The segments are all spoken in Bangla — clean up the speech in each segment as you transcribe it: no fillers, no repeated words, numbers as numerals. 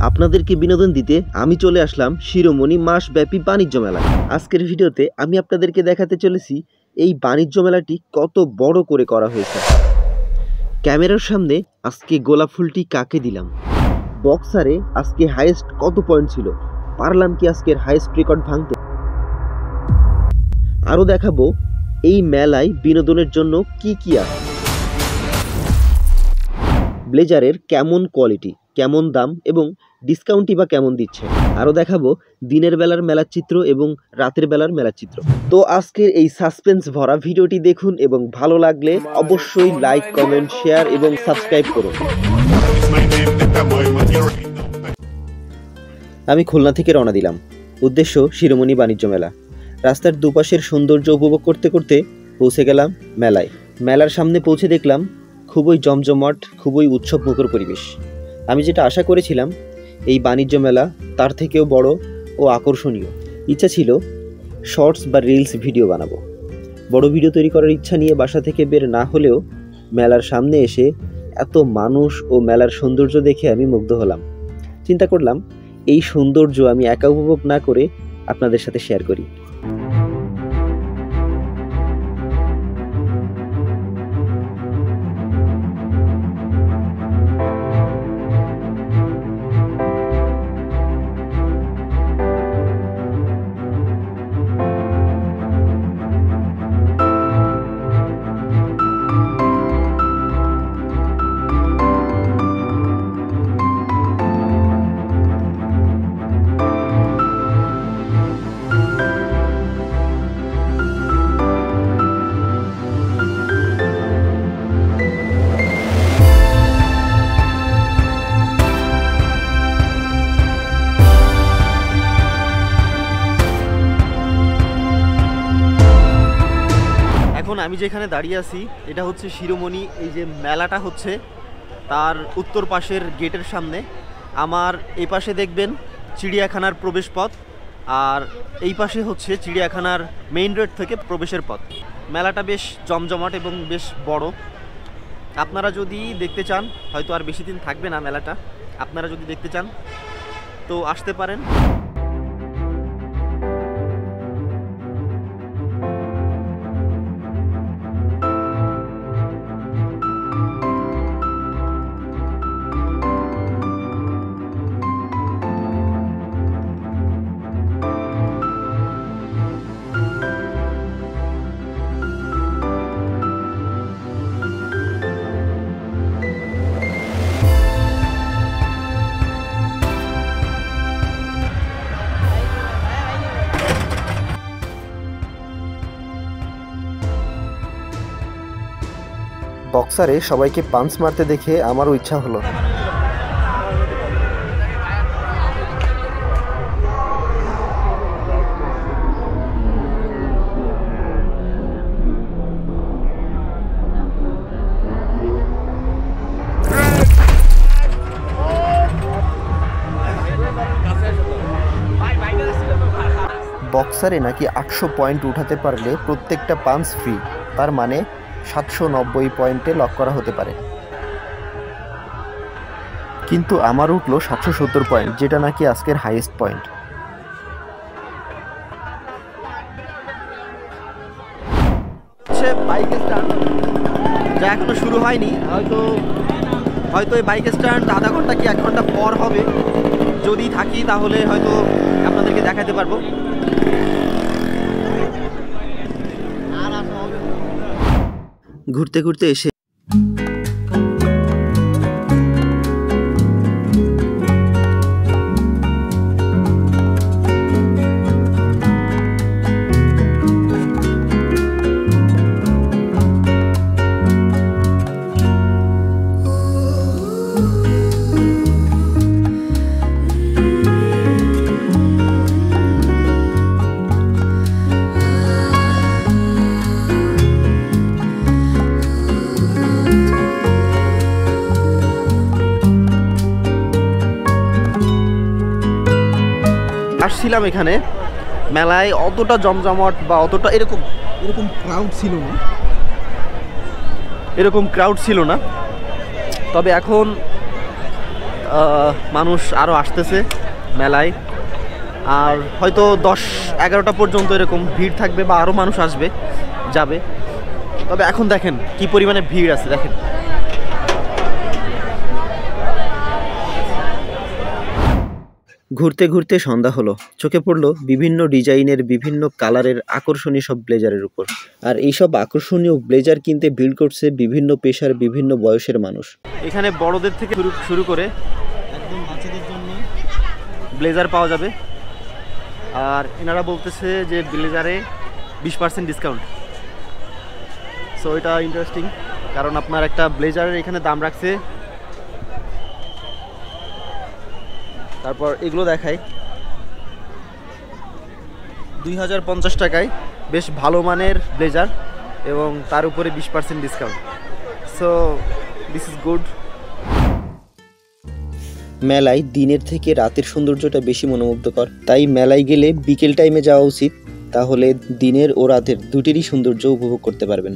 আপনাদেরকে বিনোদন দিতে আমি চলে আসলাম শিরোমণি মাসব্যাপী বাণিজ্য মেলায়। আজকের ভিডিওতে আমি আপনাদেরকে দেখাতে চলেছি এই বাণিজ্য মেলাটি কত বড় করে করা হয়েছে। ক্যামেরার সামনে আজকে গোলাপ ফুলটি কাকে দিলাম, বক্সারে আজকে হাইয়েস্ট কত পয়েন্ট ছিল, পারলাম কি আজকের হাইয়েস্ট রেকর্ড ভাঙতে। আরও দেখাবো এই মেলায় বিনোদনের জন্য কি কি আছে, ব্লেজারের কেমন কোয়ালিটি, কেমন দাম এবং ডিসকাউন্টই বা কেমন দিচ্ছে। আরও দেখাবো দিনের বেলার মেলার চিত্র এবং রাতের বেলার মেলার চিত্র। তো আজকের এই সাসপেন্স ভরা ভিডিওটি দেখুন এবং ভালো লাগলে অবশ্যই লাইক, কমেন্ট, শেয়ার এবং সাবস্ক্রাইব করুন। আমি খুলনা থেকে রওনা দিলাম, উদ্দেশ্য শিরোমণি বাণিজ্য মেলা। রাস্তার দুপাশের সৌন্দর্য উপভোগ করতে করতে পৌঁছে গেলাম মেলায়। মেলার সামনে পৌঁছে দেখলাম খুবই জমজমাট, খুবই উৎসবমুখর পরিবেশ। আমি যেটা আশা করেছিলাম এই বাণিজ্য মেলা তার থেকেও বড় ও আকর্ষণীয়। ইচ্ছা ছিল শর্টস বা রিলস ভিডিও বানাবো। বড় ভিডিও তৈরি করার ইচ্ছা নিয়ে বাসা থেকে বের না হলেও মেলার সামনে এসে এত মানুষ ও মেলার সৌন্দর্য দেখে আমি মুগ্ধ হলাম। চিন্তা করলাম এই সৌন্দর্য আমি একা উপভোগ না করে আপনাদের সাথে শেয়ার করি। এখন আমি যেখানে দাঁড়িয়ে আছি এটা হচ্ছে শিরোমণি, এই যে মেলাটা হচ্ছে তার উত্তর পাশের গেটের সামনে। আমার এই পাশে দেখবেন চিড়িয়াখানার প্রবেশ পথ, আর এই পাশে হচ্ছে চিড়িয়াখানার মেইন রোড থেকে প্রবেশের পথ। মেলাটা বেশ জমজমাট এবং বেশ বড়। আপনারা যদি দেখতে চান, হয়তো আর বেশি দিন থাকবে না মেলাটা, আপনারা যদি দেখতে চান তো আসতে পারেন। বক্সারে সবাইকে পাঞ্চ মারতে দেখে আমারও ইচ্ছা হলো। বক্সারে নাকি 800 পয়েন্ট উঠাতে পারলে প্রত্যেকটা পাঞ্চ ফ্রি, তার মানে 790 পয়েন্টে লক করা হতে পারে। কিন্তু আমার উঠলো 770 পয়েন্ট, যেটা নাকি আজকের হাইয়েস্ট পয়েন্ট। বাইক স্ট্যান্ড যা এখনো শুরু হয়নি, হয়তো এই বাইক স্ট্যান্ড আধা ঘন্টা কি 1 ঘন্টা পর হবে। যদি থাকি তাহলে হয়তো আপনাদেরকে দেখাতে পারবো। ঘুরতে ঘুরতে এসে আসছিলাম এখানে মেলায়, অতটা জমজমাট বা অতটা এরকম ক্রাউড ছিল না। তবে এখন মানুষ আরও আসতেছে মেলায়, আর হয়তো 10-11টা পর্যন্ত এরকম ভিড় থাকবে বা আরও মানুষ আসবে যাবে। তবে এখন দেখেন কি পরিমাণে ভিড় আছে দেখেন। ঘুরতে ঘুরতে সন্ধ্যা হলো, চোখে পড়লো বিভিন্ন ডিজাইনের বিভিন্ন কালারের আকর্ষণীয় সব ব্লেজারের উপর। আর এইসব আকর্ষণীয় ব্লেজার কিনতে ভিড় করছে বিভিন্ন পেশার বিভিন্ন বয়সের মানুষ। এখানে বড়দের থেকে শুরু করে একদম বাচ্চাদের জন্য ব্লেজার পাওয়া যাবে। আর এনারা বলতেছে যে ব্লেজারে 20% ডিসকাউন্ট। সো এটা ইন্টারেস্টিং, কারণ আপনার একটা ব্লেজারের এখানে দাম রাখছে। তারপর এগুলো দেখাই 2050 টাকায় বেশ ভালো মানের ব্লেজার এবং তার উপরে 20% discount. So this is good. মেলায় দিনের থেকে রাতের সৌন্দর্যটা বেশি মনোমুগ্ধকর, তাই মেলায় গেলে বিকেল টাইমে যাওয়া উচিত, তাহলে দিনের ও রাতের দুটিরই সৌন্দর্য উপভোগ করতে পারবেন।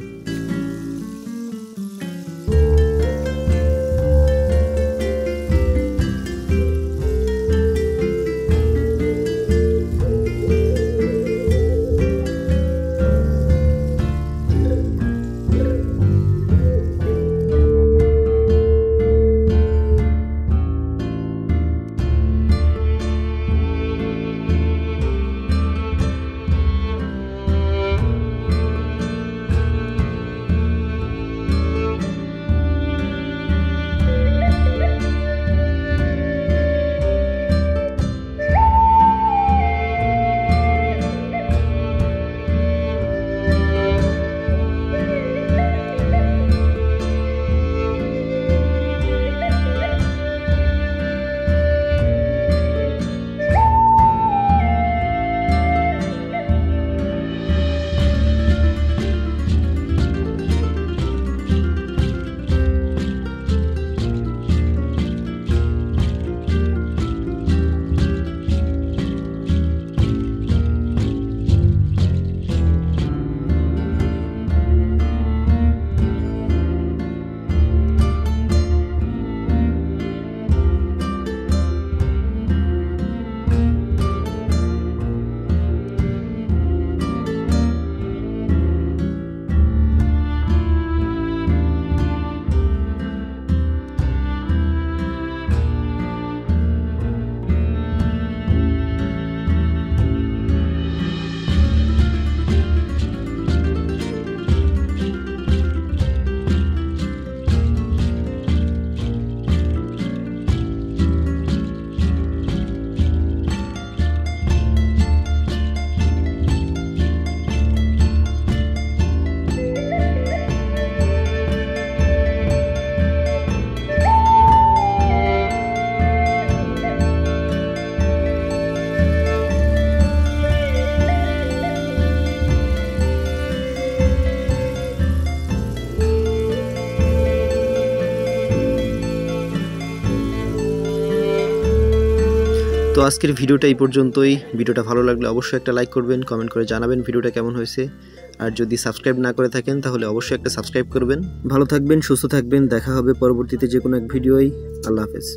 তো আজকের ভিডিওটা এই পর্যন্তই। ভিডিওটা ভালো লাগলে অবশ্যই একটা লাইক করবেন, কমেন্ট করে জানাবেন ভিডিওটা কেমন হয়েছে। আর যদি সাবস্ক্রাইব না করে থাকেন তাহলে অবশ্যই একটা সাবস্ক্রাইব করবেন। ভালো থাকবেন, সুস্থ থাকবেন, দেখা হবে পরবর্তীতে যে কোনো এক ভিডিওই। আল্লাহ হাফেজ।